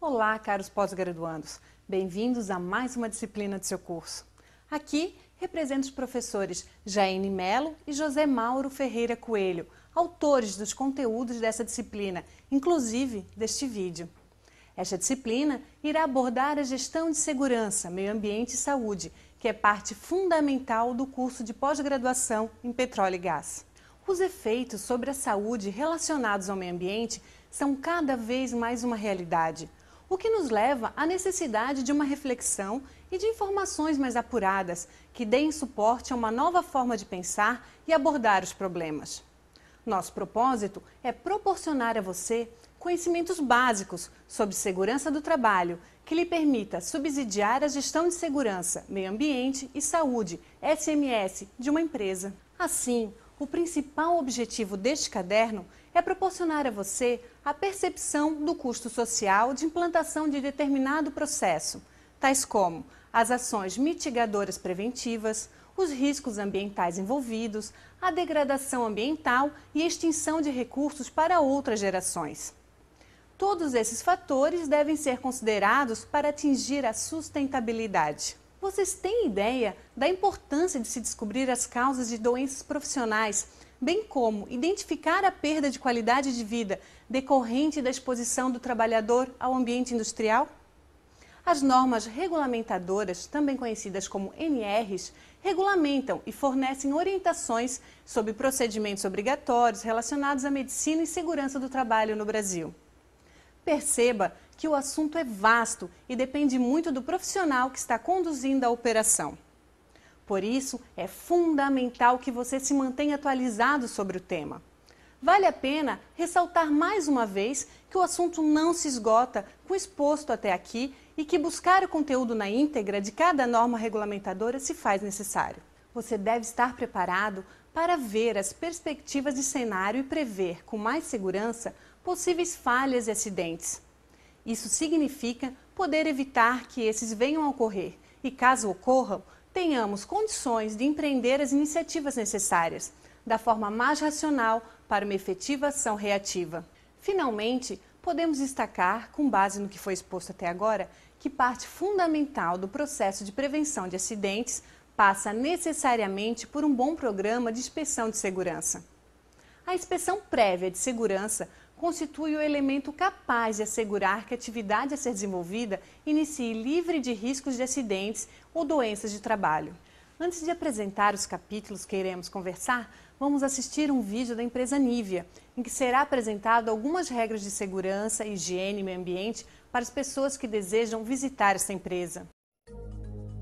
Olá, caros pós-graduandos. Bem-vindos a mais uma disciplina do seu curso. Aqui, represento os professores Jaine Melo e José Mauro Ferreira Coelho, autores dos conteúdos dessa disciplina, inclusive deste vídeo. Esta disciplina irá abordar a gestão de segurança, meio ambiente e saúde, que é parte fundamental do curso de pós-graduação em petróleo e gás. Os efeitos sobre a saúde relacionados ao meio ambiente são cada vez mais uma realidade, o que nos leva à necessidade de uma reflexão e de informações mais apuradas que deem suporte a uma nova forma de pensar e abordar os problemas. Nosso propósito é proporcionar a você conhecimentos básicos sobre segurança do trabalho que lhe permita subsidiar a gestão de segurança, meio ambiente e saúde, SMS, de uma empresa. Assim, o principal objetivo deste caderno é proporcionar a você a percepção do custo social de implantação de determinado processo, tais como as ações mitigadoras preventivas, os riscos ambientais envolvidos, a degradação ambiental e a extinção de recursos para outras gerações. Todos esses fatores devem ser considerados para atingir a sustentabilidade. Vocês têm ideia da importância de se descobrir as causas de doenças profissionais, bem como identificar a perda de qualidade de vida decorrente da exposição do trabalhador ao ambiente industrial? As normas regulamentadoras, também conhecidas como NRs, regulamentam e fornecem orientações sobre procedimentos obrigatórios relacionados à medicina e segurança do trabalho no Brasil. Perceba que o assunto é vasto e depende muito do profissional que está conduzindo a operação. Por isso, é fundamental que você se mantenha atualizado sobre o tema. Vale a pena ressaltar mais uma vez que o assunto não se esgota com o exposto até aqui e que buscar o conteúdo na íntegra de cada norma regulamentadora se faz necessário. Você deve estar preparado para ver as perspectivas de cenário e prever com mais segurança possíveis falhas e acidentes. Isso significa poder evitar que esses venham a ocorrer e, caso ocorram, tenhamos condições de empreender as iniciativas necessárias, da forma mais racional para uma efetiva ação reativa. Finalmente, podemos destacar, com base no que foi exposto até agora, que parte fundamental do processo de prevenção de acidentes passa necessariamente por um bom programa de inspeção de segurança. A inspeção prévia de segurança constitui o elemento capaz de assegurar que a atividade a ser desenvolvida inicie livre de riscos de acidentes ou doenças de trabalho. Antes de apresentar os capítulos que iremos conversar, vamos assistir um vídeo da empresa Nivea, em que será apresentado algumas regras de segurança, higiene e meio ambiente para as pessoas que desejam visitar essa empresa.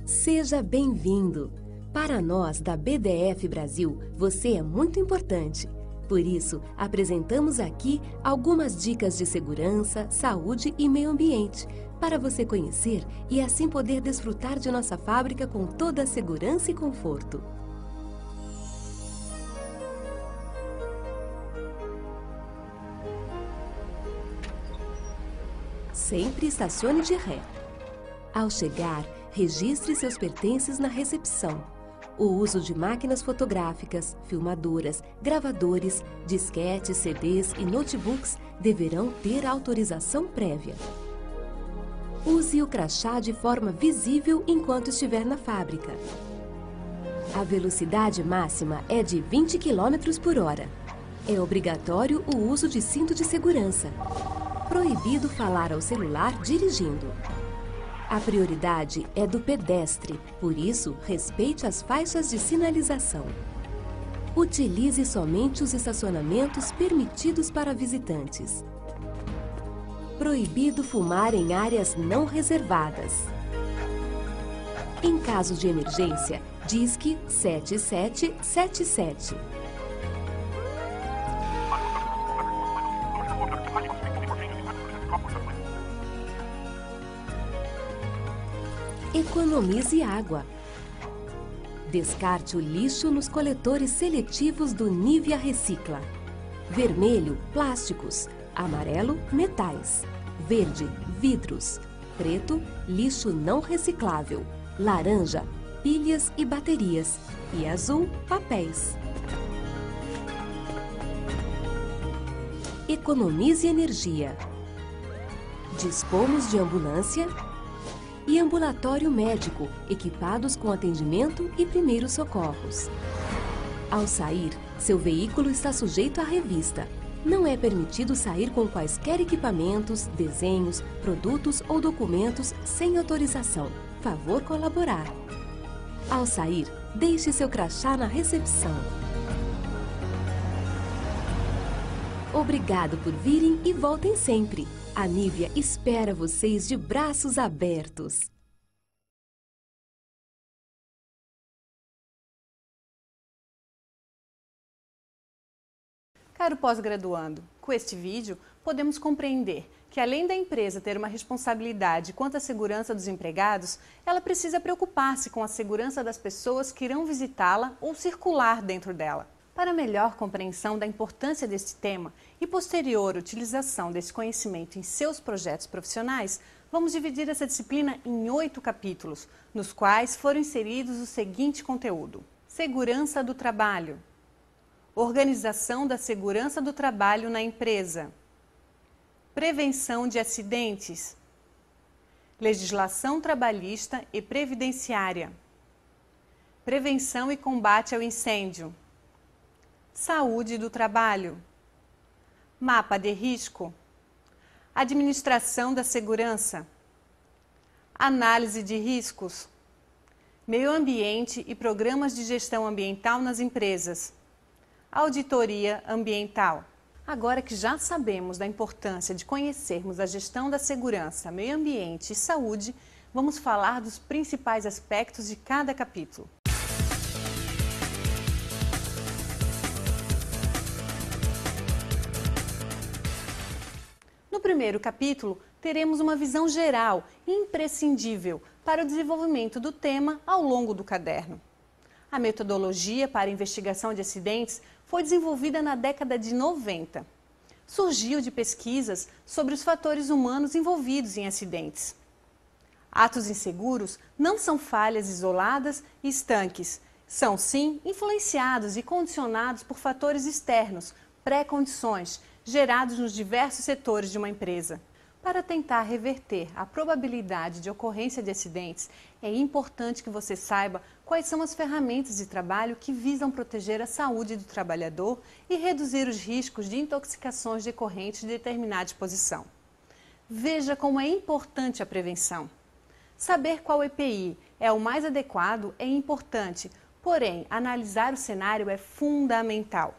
Seja bem-vindo! Para nós da BDF Brasil, você é muito importante. Por isso, apresentamos aqui algumas dicas de segurança, saúde e meio ambiente, para você conhecer e assim poder desfrutar de nossa fábrica com toda a segurança e conforto. Sempre estacione de ré. Ao chegar, registre seus pertences na recepção. O uso de máquinas fotográficas, filmadoras, gravadores, disquetes, CDs e notebooks deverão ter autorização prévia. Use o crachá de forma visível enquanto estiver na fábrica. A velocidade máxima é de 20 km por hora. É obrigatório o uso de cinto de segurança. Proibido falar ao celular dirigindo. A prioridade é do pedestre, por isso, respeite as faixas de sinalização. Utilize somente os estacionamentos permitidos para visitantes. Proibido fumar em áreas não reservadas. Em caso de emergência, disque 7777. Economize água. Descarte o lixo nos coletores seletivos do Nivea Recicla. Vermelho, plásticos. Amarelo, metais. Verde, vidros. Preto, lixo não reciclável. Laranja, pilhas e baterias. E azul, papéis. Economize energia. Dispomos de ambulância e ambulatório médico, equipados com atendimento e primeiros socorros. Ao sair, seu veículo está sujeito à revista. Não é permitido sair com quaisquer equipamentos, desenhos, produtos ou documentos sem autorização. Favor colaborar. Ao sair, deixe seu crachá na recepção. Obrigado por virem e voltem sempre. A Nívea espera vocês de braços abertos. Caro pós-graduando, com este vídeo podemos compreender que além da empresa ter uma responsabilidade quanto à segurança dos empregados, ela precisa preocupar-se com a segurança das pessoas que irão visitá-la ou circular dentro dela. Para melhor compreensão da importância deste tema e posterior utilização desse conhecimento em seus projetos profissionais, vamos dividir essa disciplina em 8 capítulos, nos quais foram inseridos o seguinte conteúdo: Segurança do trabalho, Organização da segurança do trabalho na empresa, Prevenção de acidentes, Legislação trabalhista e previdenciária, Prevenção e combate ao incêndio, Saúde do trabalho, Mapa de risco, Administração da segurança, Análise de riscos, Meio ambiente e programas de gestão ambiental nas empresas, Auditoria ambiental. Agora que já sabemos da importância de conhecermos a gestão da segurança, meio ambiente e saúde, vamos falar dos principais aspectos de cada capítulo. No primeiro capítulo, teremos uma visão geral e imprescindível para o desenvolvimento do tema ao longo do caderno. A metodologia para a investigação de acidentes foi desenvolvida na década de 90. Surgiu de pesquisas sobre os fatores humanos envolvidos em acidentes. Atos inseguros não são falhas isoladas e estanques. São, sim, influenciados e condicionados por fatores externos, pré-condições, gerados nos diversos setores de uma empresa. Para tentar reverter a probabilidade de ocorrência de acidentes, é importante que você saiba quais são as ferramentas de trabalho que visam proteger a saúde do trabalhador e reduzir os riscos de intoxicações decorrentes de determinada exposição. Veja como é importante a prevenção. Saber qual EPI é o mais adequado é importante, porém, analisar o cenário é fundamental.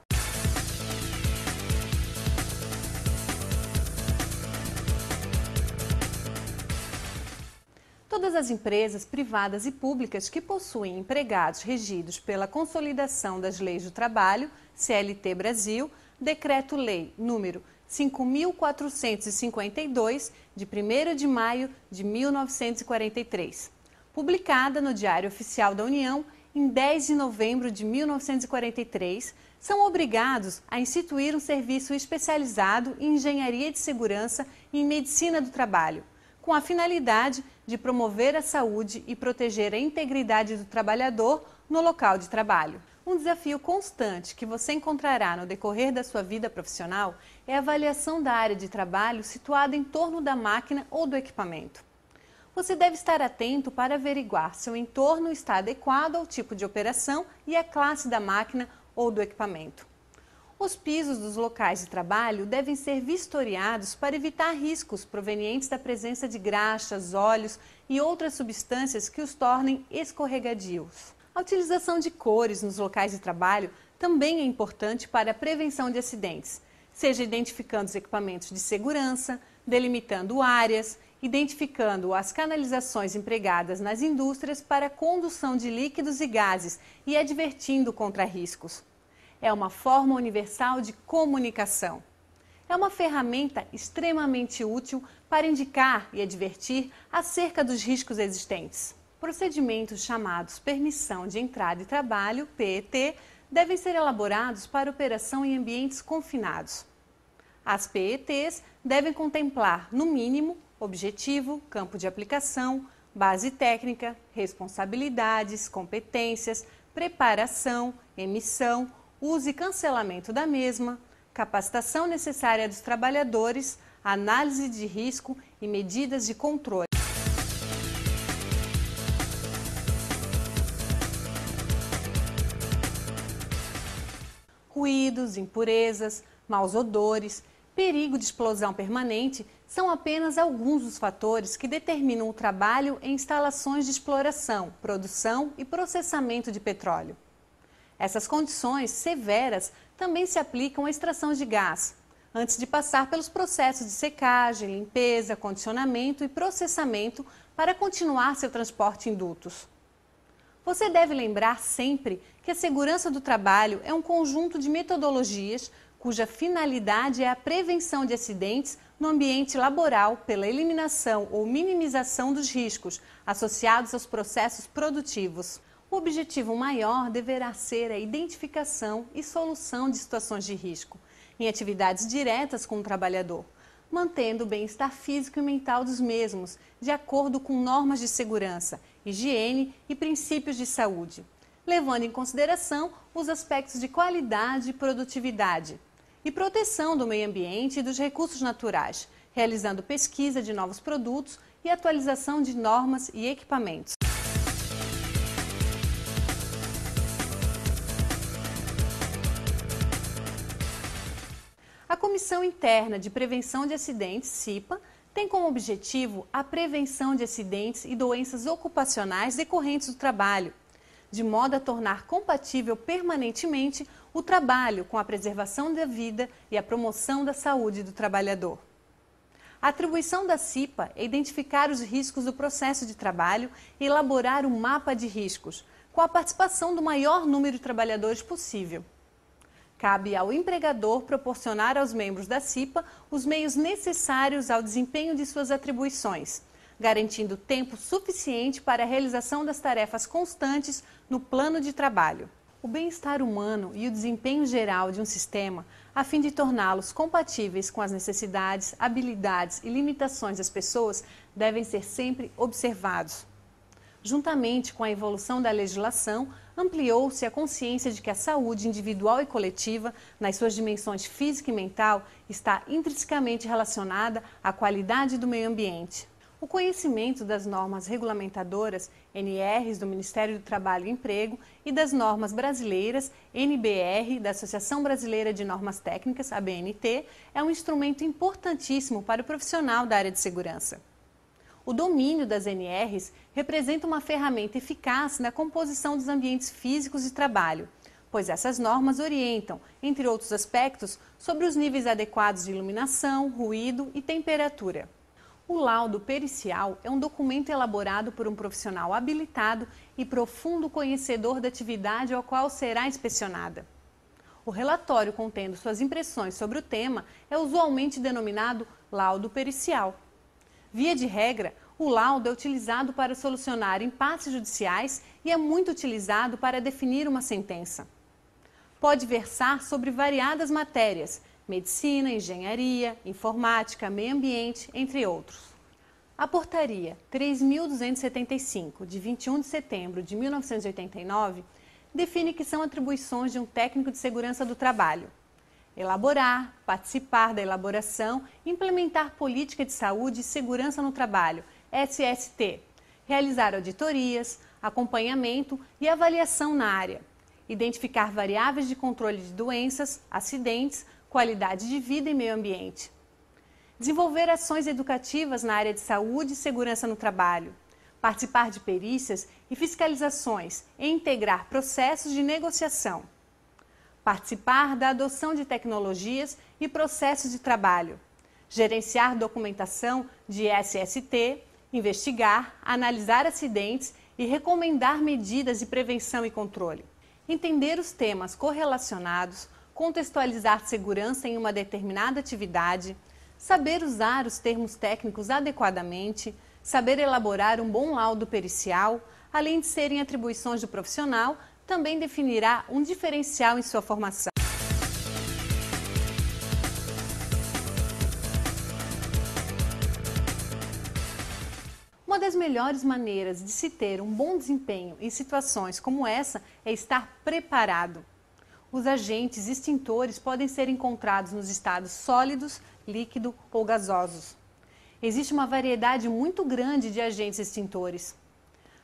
Todas as empresas privadas e públicas que possuem empregados regidos pela Consolidação das Leis do Trabalho, CLT Brasil, Decreto-Lei número 5.452, de 1º de maio de 1943, publicada no Diário Oficial da União em 10 de novembro de 1943, são obrigados a instituir um serviço especializado em engenharia de segurança e em medicina do trabalho, com a finalidade de promover a saúde e proteger a integridade do trabalhador no local de trabalho. Um desafio constante que você encontrará no decorrer da sua vida profissional é a avaliação da área de trabalho situada em torno da máquina ou do equipamento. Você deve estar atento para averiguar se o entorno está adequado ao tipo de operação e à classe da máquina ou do equipamento. Os pisos dos locais de trabalho devem ser vistoriados para evitar riscos provenientes da presença de graxas, óleos e outras substâncias que os tornem escorregadios. A utilização de cores nos locais de trabalho também é importante para a prevenção de acidentes, seja identificando os equipamentos de segurança, delimitando áreas, identificando as canalizações empregadas nas indústrias para a condução de líquidos e gases e advertindo contra riscos. É uma forma universal de comunicação. É uma ferramenta extremamente útil para indicar e advertir acerca dos riscos existentes. Procedimentos chamados Permissão de Entrada e Trabalho, PET, devem ser elaborados para operação em ambientes confinados. As PETs devem contemplar, no mínimo, objetivo, campo de aplicação, base técnica, responsabilidades, competências, preparação, emissão, uso e cancelamento da mesma, capacitação necessária dos trabalhadores, análise de risco e medidas de controle. Ruídos, impurezas, maus odores, perigo de explosão permanente são apenas alguns dos fatores que determinam o trabalho em instalações de exploração, produção e processamento de petróleo. Essas condições severas também se aplicam à extração de gás, antes de passar pelos processos de secagem, limpeza, condicionamento e processamento para continuar seu transporte em dutos. Você deve lembrar sempre que a segurança do trabalho é um conjunto de metodologias cuja finalidade é a prevenção de acidentes no ambiente laboral pela eliminação ou minimização dos riscos associados aos processos produtivos. O objetivo maior deverá ser a identificação e solução de situações de risco em atividades diretas com o trabalhador, mantendo o bem-estar físico e mental dos mesmos, de acordo com normas de segurança, higiene e princípios de saúde, levando em consideração os aspectos de qualidade e produtividade, e proteção do meio ambiente e dos recursos naturais, realizando pesquisa de novos produtos e atualização de normas e equipamentos. A Comissão Interna de Prevenção de Acidentes, CIPA, tem como objetivo a prevenção de acidentes e doenças ocupacionais decorrentes do trabalho, de modo a tornar compatível permanentemente o trabalho com a preservação da vida e a promoção da saúde do trabalhador. A atribuição da CIPA é identificar os riscos do processo de trabalho e elaborar um mapa de riscos, com a participação do maior número de trabalhadores possível. Cabe ao empregador proporcionar aos membros da CIPA os meios necessários ao desempenho de suas atribuições, garantindo tempo suficiente para a realização das tarefas constantes no plano de trabalho. O bem-estar humano e o desempenho geral de um sistema, a fim de torná-los compatíveis com as necessidades, habilidades e limitações das pessoas, devem ser sempre observados. Juntamente com a evolução da legislação, ampliou-se a consciência de que a saúde individual e coletiva, nas suas dimensões física e mental, está intrinsecamente relacionada à qualidade do meio ambiente. O conhecimento das normas regulamentadoras, NRs, do Ministério do Trabalho e Emprego, e das normas brasileiras, NBR, da Associação Brasileira de Normas Técnicas, ABNT, é um instrumento importantíssimo para o profissional da área de segurança. O domínio das NRs representa uma ferramenta eficaz na composição dos ambientes físicos de trabalho, pois essas normas orientam, entre outros aspectos, sobre os níveis adequados de iluminação, ruído e temperatura. O laudo pericial é um documento elaborado por um profissional habilitado e profundo conhecedor da atividade ao qual será inspecionada. O relatório contendo suas impressões sobre o tema é usualmente denominado laudo pericial. Via de regra, o laudo é utilizado para solucionar impasses judiciais e é muito utilizado para definir uma sentença. Pode versar sobre variadas matérias, medicina, engenharia, informática, meio ambiente, entre outros. A Portaria 3.275, de 21 de setembro de 1989, define que são atribuições de um técnico de segurança do trabalho: elaborar, participar da elaboração e implementar política de saúde e segurança no trabalho, SST, realizar auditorias, acompanhamento e avaliação na área, identificar variáveis de controle de doenças, acidentes, qualidade de vida e meio ambiente, desenvolver ações educativas na área de saúde e segurança no trabalho, participar de perícias e fiscalizações e integrar processos de negociação, participar da adoção de tecnologias e processos de trabalho, gerenciar documentação de SST, investigar, analisar acidentes e recomendar medidas de prevenção e controle, entender os temas correlacionados, contextualizar segurança em uma determinada atividade, saber usar os termos técnicos adequadamente, saber elaborar um bom laudo pericial, além de serem atribuições do profissional, também definirá um diferencial em sua formação. Uma das melhores maneiras de se ter um bom desempenho em situações como essa é estar preparado. Os agentes extintores podem ser encontrados nos estados sólidos, líquido ou gasosos. Existe uma variedade muito grande de agentes extintores.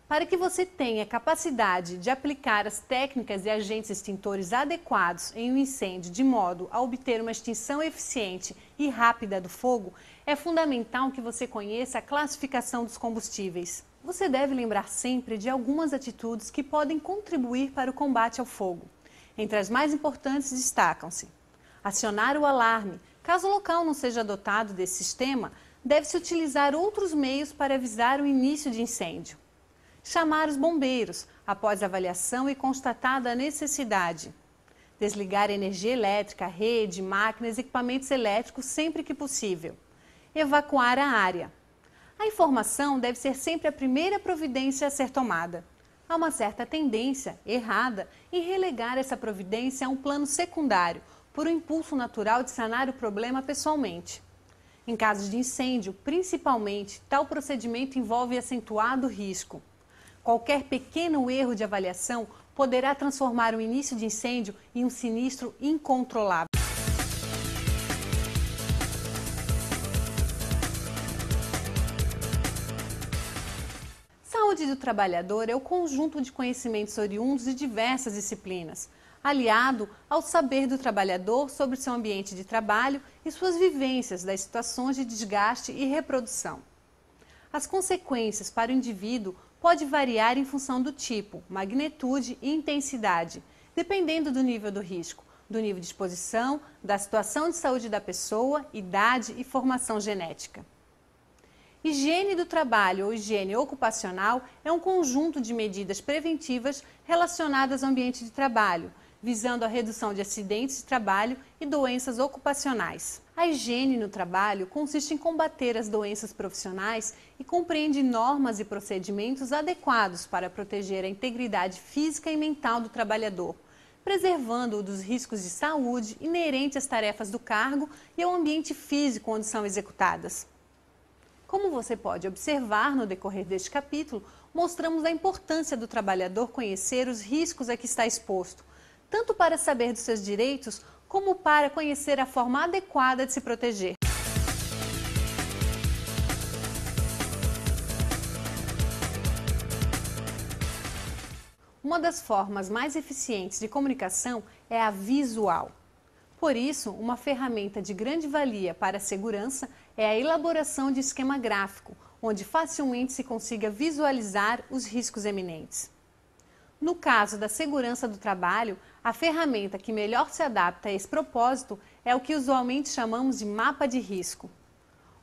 Para que você tenha capacidade de aplicar as técnicas e agentes extintores adequados em um incêndio de modo a obter uma extinção eficiente e rápida do fogo, é fundamental que você conheça a classificação dos combustíveis. Você deve lembrar sempre de algumas atitudes que podem contribuir para o combate ao fogo. Entre as mais importantes destacam-se: acionar o alarme. Caso o local não seja dotado desse sistema, deve-se utilizar outros meios para avisar o início de incêndio. Chamar os bombeiros, após avaliação e constatada a necessidade. Desligar a energia elétrica, rede, máquinas e equipamentos elétricos sempre que possível. Evacuar a área. A informação deve ser sempre a primeira providência a ser tomada. Há uma certa tendência, errada, em relegar essa providência a um plano secundário, por um impulso natural de sanar o problema pessoalmente. Em casos de incêndio, principalmente, tal procedimento envolve acentuado risco. Qualquer pequeno erro de avaliação poderá transformar o início de incêndio em um sinistro incontrolável. Saúde do trabalhador é o conjunto de conhecimentos oriundos de diversas disciplinas, aliado ao saber do trabalhador sobre seu ambiente de trabalho e suas vivências das situações de desgaste e reprodução. As consequências para o indivíduo podem variar em função do tipo, magnitude e intensidade, dependendo do nível do risco, do nível de exposição, da situação de saúde da pessoa, idade e formação genética. Higiene do trabalho ou higiene ocupacional é um conjunto de medidas preventivas relacionadas ao ambiente de trabalho, visando a redução de acidentes de trabalho e doenças ocupacionais. A higiene no trabalho consiste em combater as doenças profissionais e compreende normas e procedimentos adequados para proteger a integridade física e mental do trabalhador, preservando-o dos riscos de saúde inerentes às tarefas do cargo e ao ambiente físico onde são executadas. Como você pode observar no decorrer deste capítulo, mostramos a importância do trabalhador conhecer os riscos a que está exposto, tanto para saber dos seus direitos, como para conhecer a forma adequada de se proteger. Uma das formas mais eficientes de comunicação é a visual. Por isso, uma ferramenta de grande valia para a segurança é a elaboração de esquema gráfico, onde facilmente se consiga visualizar os riscos eminentes. No caso da segurança do trabalho, a ferramenta que melhor se adapta a esse propósito é o que usualmente chamamos de mapa de risco.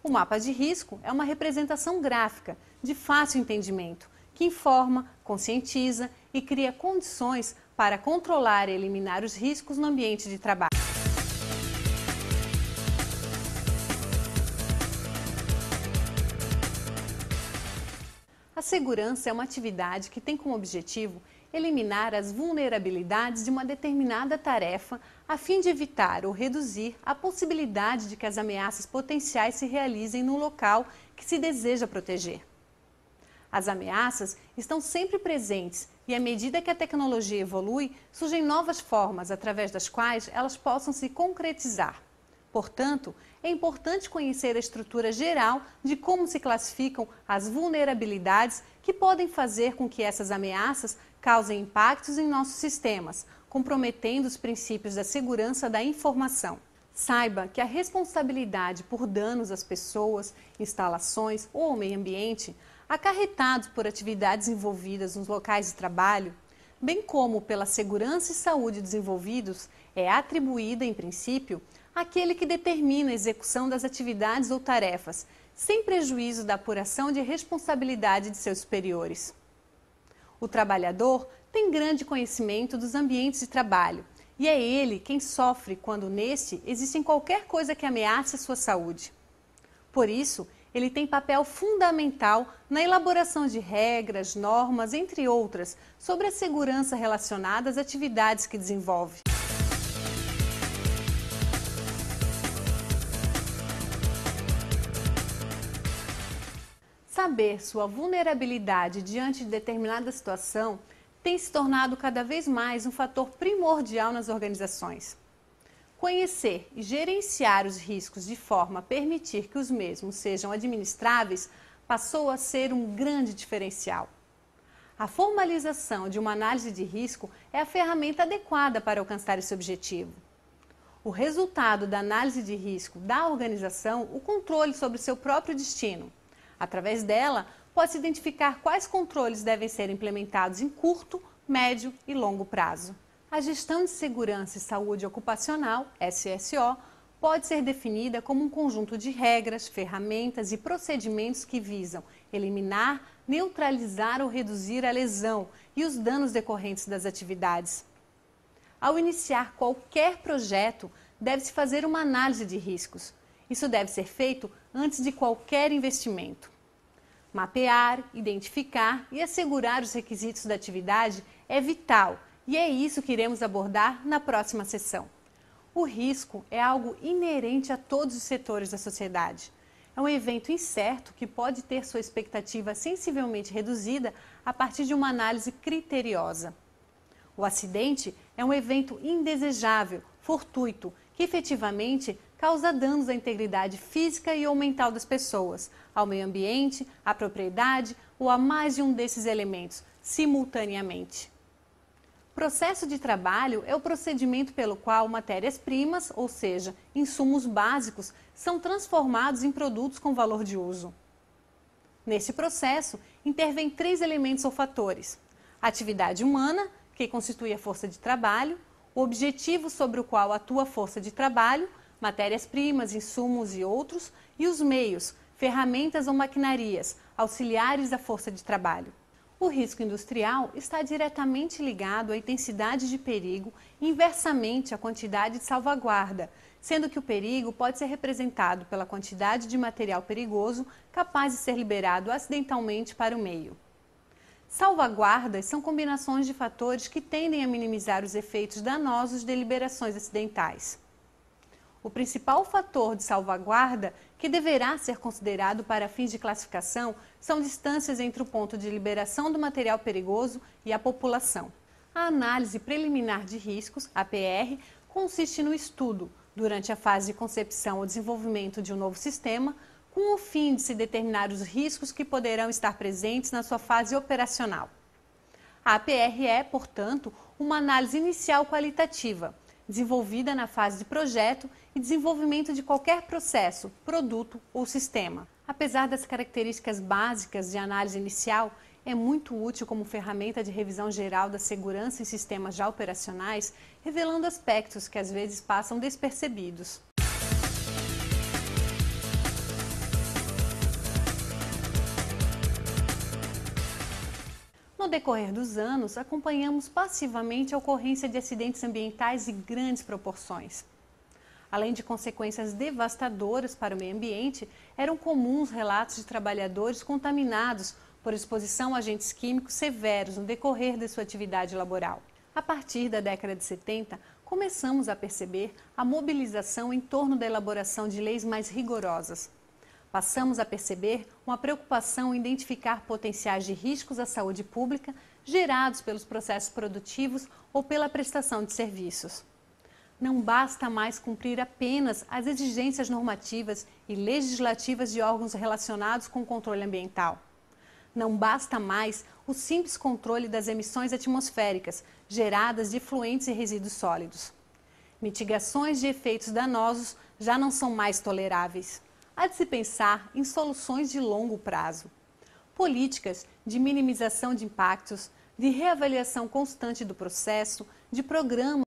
O mapa de risco é uma representação gráfica, de fácil entendimento, que informa, conscientiza e cria condições para controlar e eliminar os riscos no ambiente de trabalho. A segurança é uma atividade que tem como objetivo eliminar as vulnerabilidades de uma determinada tarefa a fim de evitar ou reduzir a possibilidade de que as ameaças potenciais se realizem no local que se deseja proteger. As ameaças estão sempre presentes e, à medida que a tecnologia evolui, surgem novas formas através das quais elas possam se concretizar. Portanto, é importante conhecer a estrutura geral de como se classificam as vulnerabilidades que podem fazer com que essas ameaças causem impactos em nossos sistemas, comprometendo os princípios da segurança da informação. Saiba que a responsabilidade por danos às pessoas, instalações ou ao meio ambiente, acarretados por atividades envolvidas nos locais de trabalho, bem como pela segurança e saúde dos envolvidos, é atribuída, em princípio, àquele que determina a execução das atividades ou tarefas, sem prejuízo da apuração de responsabilidade de seus superiores. O trabalhador tem grande conhecimento dos ambientes de trabalho e é ele quem sofre quando neste existe qualquer coisa que ameace a sua saúde. Por isso, ele tem papel fundamental na elaboração de regras, normas, entre outras, sobre a segurança relacionada às atividades que desenvolve. Saber sua vulnerabilidade diante de determinada situação tem se tornado cada vez mais um fator primordial nas organizações. Conhecer e gerenciar os riscos de forma a permitir que os mesmos sejam administráveis passou a ser um grande diferencial. A formalização de uma análise de risco é a ferramenta adequada para alcançar esse objetivo. O resultado da análise de risco dá à organização o controle sobre o seu próprio destino. Através dela, pode-se identificar quais controles devem ser implementados em curto, médio e longo prazo. A gestão de segurança e saúde ocupacional, SSO, pode ser definida como um conjunto de regras, ferramentas e procedimentos que visam eliminar, neutralizar ou reduzir a lesão e os danos decorrentes das atividades. Ao iniciar qualquer projeto, deve-se fazer uma análise de riscos. Isso deve ser feito antes de qualquer investimento. Mapear, identificar e assegurar os requisitos da atividade é vital e é isso que iremos abordar na próxima sessão. O risco é algo inerente a todos os setores da sociedade. É um evento incerto que pode ter sua expectativa sensivelmente reduzida a partir de uma análise criteriosa. O acidente é um evento indesejável, fortuito, que efetivamente causa danos à integridade física e ou mental das pessoas, ao meio ambiente, à propriedade ou a mais de um desses elementos, simultaneamente. Processo de trabalho é o procedimento pelo qual matérias-primas, ou seja, insumos básicos, são transformados em produtos com valor de uso. Nesse processo, intervêm 3 elementos ou fatores: a atividade humana, que constitui a força de trabalho, o objetivo sobre o qual atua a força de trabalho, matérias-primas, insumos e outros, e os meios, ferramentas ou maquinarias, auxiliares à força de trabalho. O risco industrial está diretamente ligado à intensidade de perigo e inversamente à quantidade de salvaguarda, sendo que o perigo pode ser representado pela quantidade de material perigoso capaz de ser liberado acidentalmente para o meio. Salvaguardas são combinações de fatores que tendem a minimizar os efeitos danosos de liberações acidentais. O principal fator de salvaguarda que deverá ser considerado para fins de classificação são distâncias entre o ponto de liberação do material perigoso e a população. A análise preliminar de riscos, APR, consiste no estudo, durante a fase de concepção ou desenvolvimento de um novo sistema, com o fim de se determinar os riscos que poderão estar presentes na sua fase operacional. A APR é, portanto, uma análise inicial qualitativa, desenvolvida na fase de projeto e desenvolvimento de qualquer processo, produto ou sistema. Apesar das características básicas de análise inicial, é muito útil como ferramenta de revisão geral da segurança em sistemas já operacionais, revelando aspectos que às vezes passam despercebidos. No decorrer dos anos, acompanhamos passivamente a ocorrência de acidentes ambientais de grandes proporções. Além de consequências devastadoras para o meio ambiente, eram comuns relatos de trabalhadores contaminados por exposição a agentes químicos severos no decorrer de sua atividade laboral. A partir da década de 70, começamos a perceber a mobilização em torno da elaboração de leis mais rigorosas. Passamos a perceber uma preocupação em identificar potenciais de riscos à saúde pública gerados pelos processos produtivos ou pela prestação de serviços. Não basta mais cumprir apenas as exigências normativas e legislativas de órgãos relacionados com o controle ambiental. Não basta mais o simples controle das emissões atmosféricas geradas de efluentes e resíduos sólidos. Mitigações de efeitos danosos já não são mais toleráveis. Há de se pensar em soluções de longo prazo. Políticas de minimização de impactos, de reavaliação constante do processo, de programas